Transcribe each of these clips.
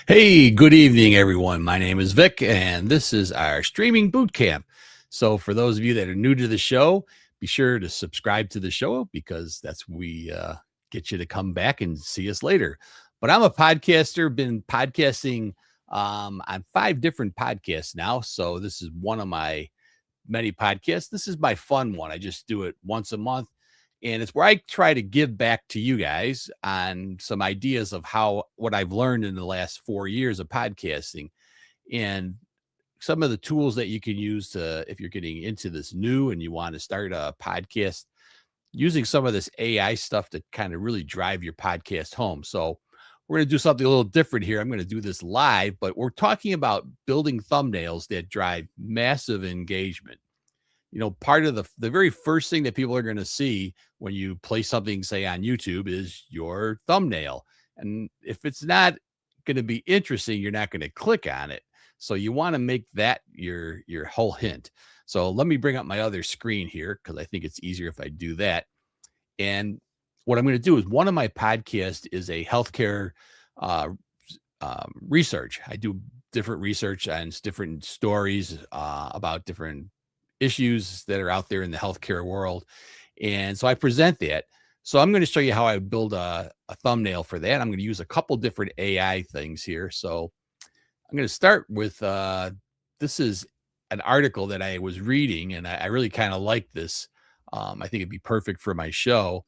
Hey, good evening, everyone. My name is Vic, and this is our streaming boot camp. So, for those of you that are new to the show, be sure to subscribe to the show because that's we get you to come back and see us later. But I'm a podcaster, been podcasting on 5 different podcasts now. So, this is one of my many podcasts. This is my fun one. I just do it once a month. And it's where I try to give back to you guys on some ideas of how what I've learned in the last 4 years of podcasting and some of the tools that you can use to, if you're getting into this new and you want to start a podcast, using some of this AI stuff to kind of really drive your podcast home. So, we're going to do something a little different here. I'm going to do this live, but we're talking about building thumbnails that drive massive engagement. Part of the very first thing that people are going to see when you play something, say on YouTube, is your thumbnail. And if it's not going to be interesting, you're not going to click on it. So you want to make that your whole hint. So let me bring up my other screen here because I think it's easier if I do that. And what I'm going to do is one of my podcasts is a healthcare uh, research. I do different research on different stories about different issues that are out there in the healthcare world. And so I present that. So I'm going to show you how I build a thumbnail for that. I'm going to use a couple different AI things here. So I'm going to start with this is an article that I was reading, and I really kind of like this. I think it'd be perfect for my show.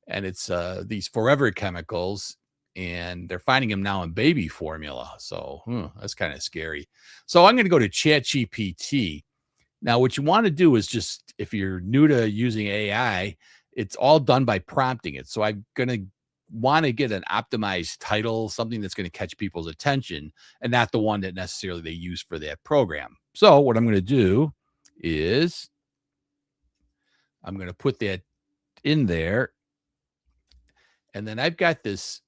And it's these forever chemicals, and they're finding them now in baby formula. So that's kind of scary. So I'm going to go to ChatGPT. Now, what you want to do is just, if you're new to using AI, it's all done by prompting it. So I'm going to want to get an optimized title, something that's going to catch people's attention and not the one that necessarily they use for that program. So what I'm going to do is I'm going to put that in there. And then I've got this.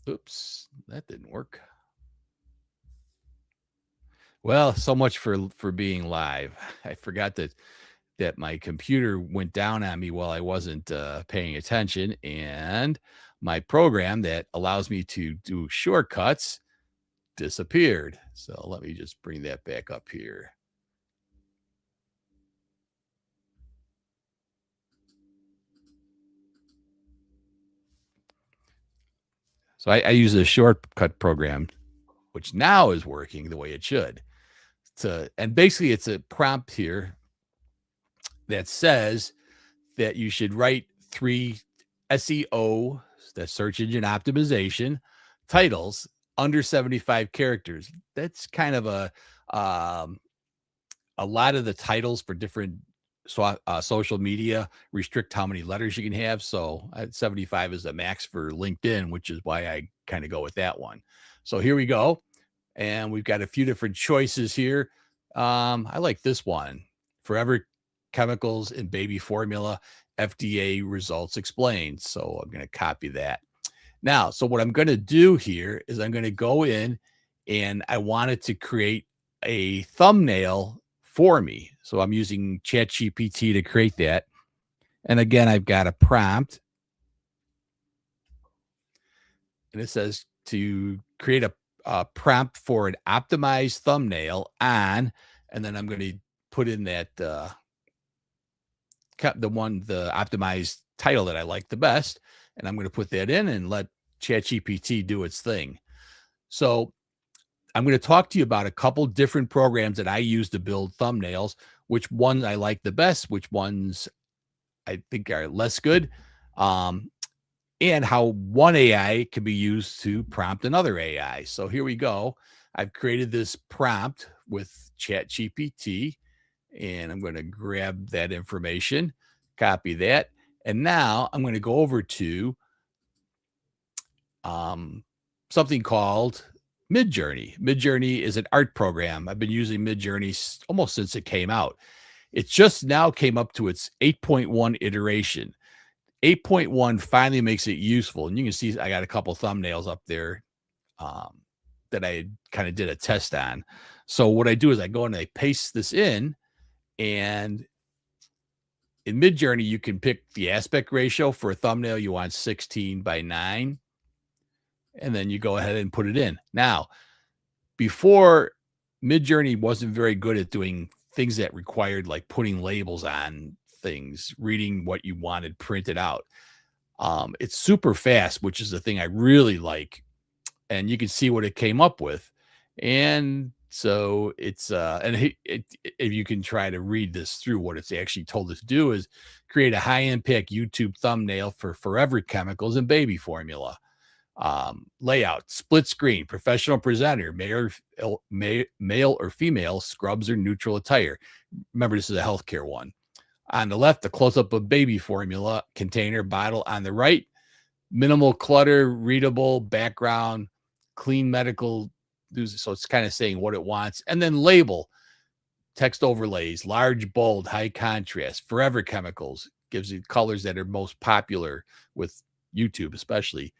Oops, that didn't work. Well, so much for being live. I forgot that my computer went down on me while I wasn't paying attention, and my program that allows me to do shortcuts disappeared. So let me just bring that back up here. So I use a shortcut program, which now is working the way it should. And basically it's a prompt here that says that you should write 3 SEO, that's search engine optimization, titles under 75 characters. That's kind of a lot of the titles for different social media restrict how many letters you can have. So 75 is the max for LinkedIn, which is why I kind of go with that one. So here we go. And we've got a few different choices here. I like this one. Forever chemicals in baby formula, FDA results explained. So I'm going to copy that. Now, so what I'm going to do here is I'm going to go in and I wanted to create a thumbnail for me. So I'm using ChatGPT to create that. And again, I've got a prompt and it says to create a prompt for an optimized thumbnail on, and then I'm going to put in that the optimized title that I like the best, and I'm going to put that in and let ChatGPT do its thing. So I'm going to talk to you about a couple different programs that I use to build thumbnails, which ones I like the best, which ones I think are less good, and how one AI can be used to prompt another AI. So here we go. I've created this prompt with ChatGPT, and I'm going to grab that information, copy that, and now I'm going to go over to something called Midjourney. Midjourney is an art program. I've been using Midjourney almost since it came out. It just now came up to its 8.1 iteration. 8.1 finally makes it useful. And you can see I got a couple thumbnails up there that I kind of did a test on. So what I do is I go and I paste this in, and in Midjourney, you can pick the aspect ratio for a thumbnail. You want 16 by 9. and then you go ahead and put it in. Now, before, Midjourney wasn't very good at doing things that required like putting labels on things, reading what you wanted printed out. It's super fast, which is the thing I really like, and you can see what it came up with. And so it's if you can try to read this through, what it's actually told us to do is create a high impact YouTube thumbnail for forever chemicals and baby formula. Layout, split screen, professional presenter, male or female, scrubs or neutral attire. Remember, this is a healthcare one. On the left, a close up of baby formula container bottle. On the right, minimal clutter, readable background, clean medical news. So it's kind of saying what it wants. And then label, text overlays, large, bold, high contrast, forever chemicals, gives you colors that are most popular with YouTube, especially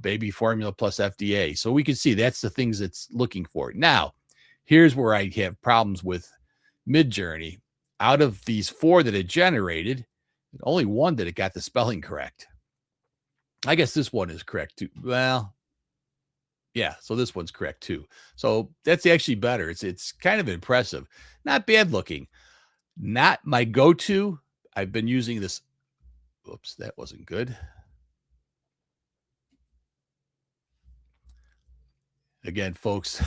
baby formula plus FDA. So we can see that's the things it's looking for. Now, here's where I have problems with Midjourney. Out of these 4 that it generated, only 1 that it got the spelling correct. I guess this one is correct too. Well, yeah, so this one's correct too. So that's actually better. It's kind of impressive. Not bad looking. Not my go-to. I've been using this. Oops, that wasn't good. Again, folks,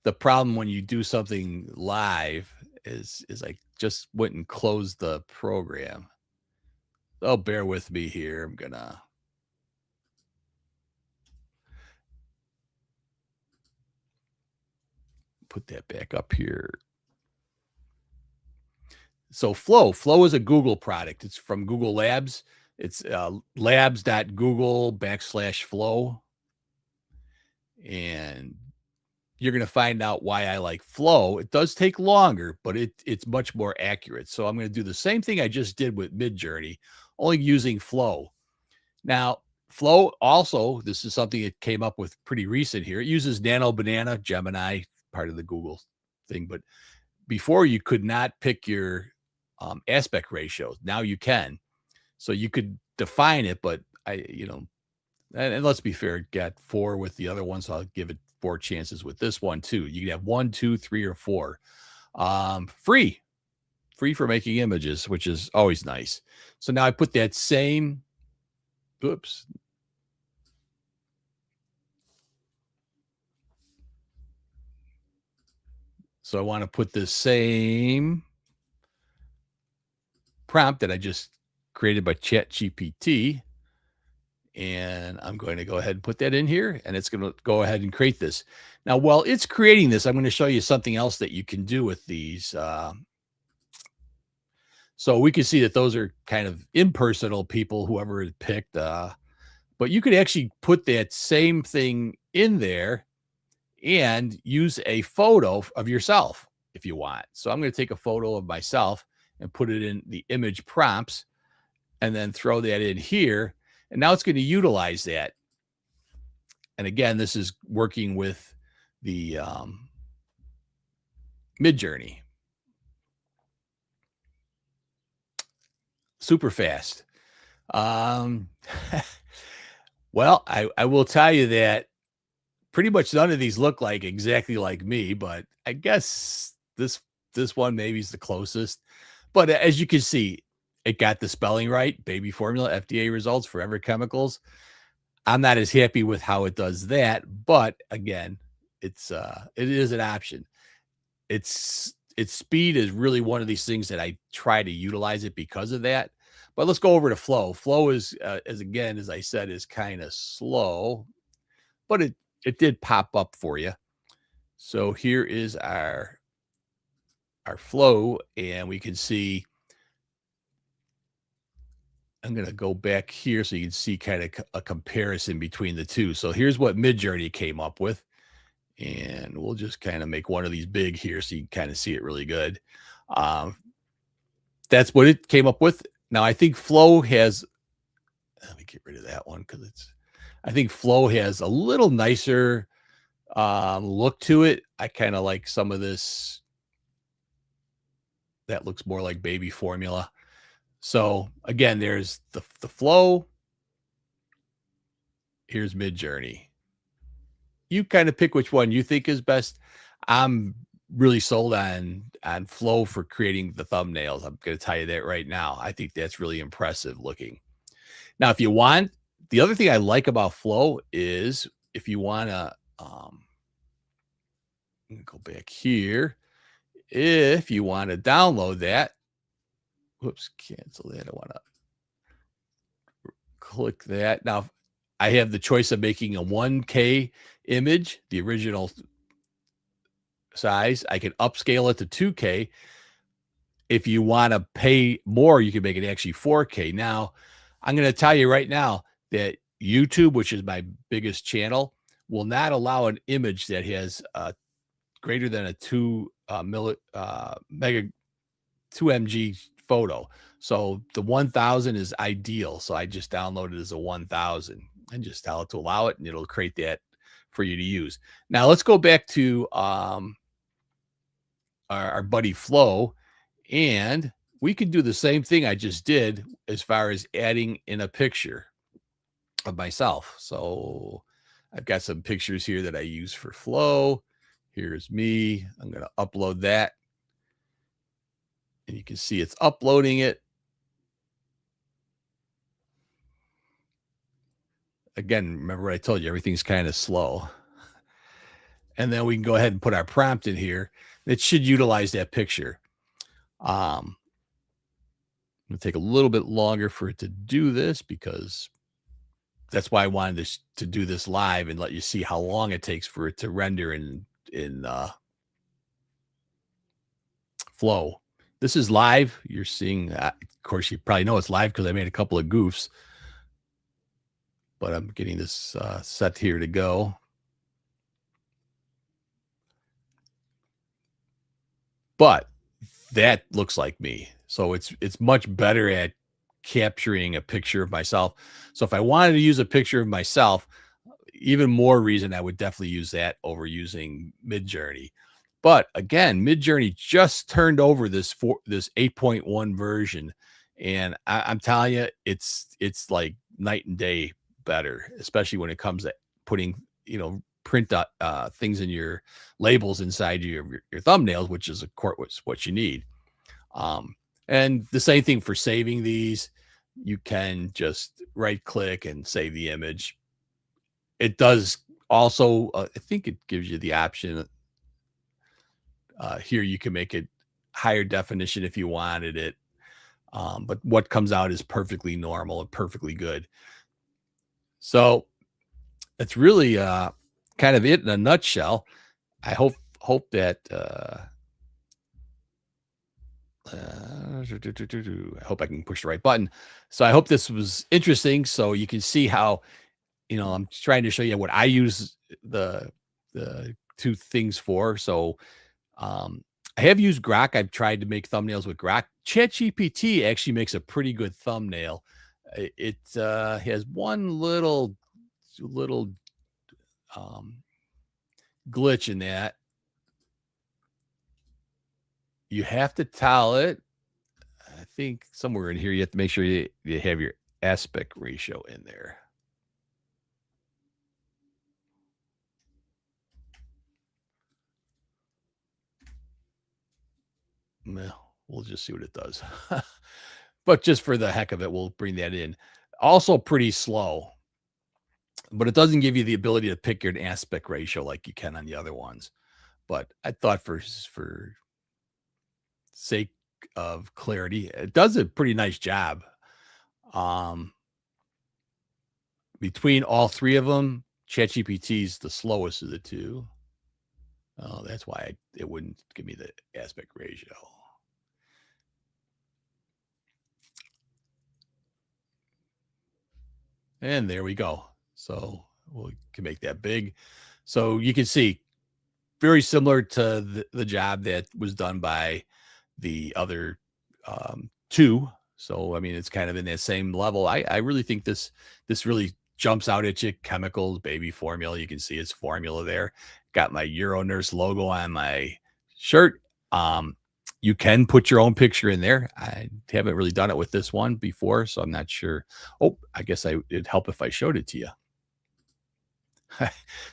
the problem when you do something live is I just went and closed the program. Oh, bear with me here. I'm gonna put that back up here. So Flow is a Google product. It's from Google Labs. It's labs.google/flow. And you're going to find out why I like Flow. It does take longer, but it's much more accurate. So I'm going to do the same thing I just did with Midjourney, only using Flow. Now, Flow also, this is something it came up with pretty recent here. It uses Nano Banana, Gemini, part of the Google thing. But before, you could not pick your aspect ratios. Now you can. So you could define it, but and let's be fair, it got 4 with the other one, so I'll give it 4 chances with this one too. You can have 1, 2, 3, or 4. Free for making images, which is always nice. So now I put that same, oops. So I want to put this same prompt that I just created by ChatGPT, and I'm going to go ahead and put that in here, and it's going to go ahead and create this. Now, while it's creating this, I'm going to show you something else that you can do with these. So we can see that those are kind of impersonal people, whoever it picked. But you could actually put that same thing in there and use a photo of yourself if you want. So I'm going to take a photo of myself and put it in the image prompts and then throw that in here. And now it's going to utilize that. And again, this is working with the Midjourney. Super fast. Well, I will tell you that pretty much none of these look like exactly like me, but I guess this one maybe is the closest. But as you can see, it got the spelling right. Baby formula, FDA results, forever chemicals. I'm not as happy with how it does that, but again, it is an option. Its speed is really one of these things that I try to utilize it because of that. But let's go over to Flow. Flow is as I said, is kind of slow, but it did pop up for you. So here is our Flow, and we can see. I'm going to go back here so you can see kind of a comparison between the two. So here's what Midjourney came up with. And we'll just kind of make one of these big here so you can kind of see it really good. That's what it came up with. Now, I think Flow has, let me get rid of that one because I think Flow has a little nicer look to it. I kind of like some of this. That looks more like baby formula. So again, there's the Flow. Here's Midjourney. you kind of pick which one you think is best. I'm really sold on Flow for creating the thumbnails. I'm going to tell you that right now. I think that's really impressive looking. Now, if you want, the other thing I like about Flow is if you want to, let me go back here. If you want to download that, whoops, cancel that. I want to click that. Now, I have the choice of making a 1K image, the original size. I can upscale it to 2K. If you want to pay more, you can make it actually 4K. Now, I'm going to tell you right now that YouTube, which is my biggest channel, will not allow an image that has greater than a 2 mg photo. So the 1000 is ideal. So I just downloaded it as a 1000 and just tell it to allow it, and it'll create that for you to use. Now let's go back to our buddy Flo, and we can do the same thing I just did as far as adding in a picture of myself. So I've got some pictures here that I use for Flow. Here's me. I'm going to upload that. And you can see it's uploading it. Again, remember what I told you, everything's kind of slow. And then we can go ahead and put our prompt in here. It should utilize that picture. It'll take a little bit longer for it to do this because that's why I wanted to do this live and let you see how long it takes for it to render in Flow. This is live. You're seeing, of course, you probably know it's live because I made a couple of goofs, but I'm getting this set here to go. But that looks like me. So it's much better at capturing a picture of myself. So if I wanted to use a picture of myself, even more reason I would definitely use that over using Midjourney. But again, Midjourney just turned over this 8.1 version, and I'm telling you, it's like night and day better, especially when it comes to putting print things in your labels inside your thumbnails, which is of course what you need. And the same thing for saving these. You can just right click and save the image. It does also, I think it gives you the option here. You can make it higher definition if you wanted it. But what comes out is perfectly normal and perfectly good. So it's really kind of it in a nutshell. I hope that I hope I can push the right button. So I hope this was interesting. So you can see how, I'm trying to show you what I use the two things for. So I have used Grok. I've tried to make thumbnails with Grok. ChatGPT actually makes a pretty good thumbnail. It has one little glitch in that. You have to tell it, I think somewhere in here, you have to make sure you have your aspect ratio in there. Well, we'll just see what it does. But just for the heck of it, we'll bring that in. Also pretty slow, but it doesn't give you the ability to pick your aspect ratio like you can on the other ones. But I thought for sake of clarity, it does a pretty nice job. Between all three of them, ChatGPT is the slowest of the two. Oh, that's why it wouldn't give me the aspect ratio. And there we go. So we can make that big. So you can see very similar to the job that was done by the other two. So, I mean, it's kind of in that same level. I really think this really jumps out at you. Chemicals, baby formula. You can see its formula there. Got my Euronurse logo on my shirt. You can put your own picture in there. I haven't really done it with this one before, so I'm not sure. Oh, I guess it'd help if I showed it to you.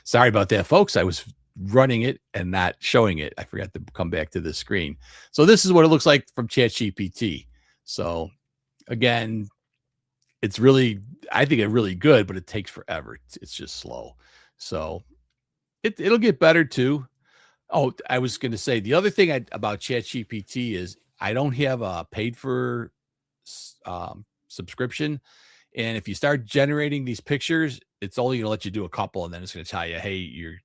Sorry about that, folks. I was running it and not showing it. I forgot to come back to the screen. So this is what it looks like from ChatGPT. So again, it's really, I think it's really good, but it takes forever. It's just slow. So it'll get better too. Oh, I was going to say the other thing about ChatGPT is I don't have a paid for subscription. And if you start generating these pictures, it's only going to let you do a couple, and then it's going to tell you, "Hey,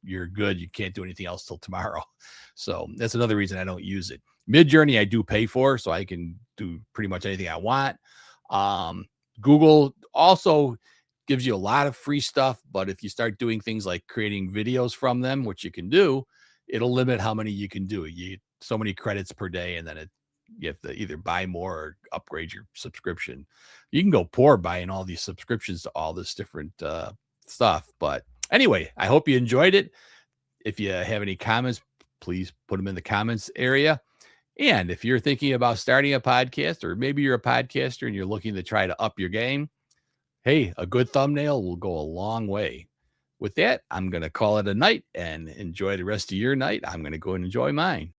you're good. You can't do anything else till tomorrow." So that's another reason I don't use it. Midjourney I do pay for, so I can do pretty much anything I want. Um, Google also gives you a lot of free stuff, but if you start doing things like creating videos from them, which you can do, it'll limit how many you can do. You so many credits per day, and then you have to either buy more or upgrade your subscription. You can go poor buying all these subscriptions to all this different stuff. But anyway, I hope you enjoyed it. If you have any comments, please put them in the comments area. And if you're thinking about starting a podcast, or maybe you're a podcaster and you're looking to try to up your game, hey, a good thumbnail will go a long way. With that, I'm going to call it a night and enjoy the rest of your night. I'm going to go and enjoy mine.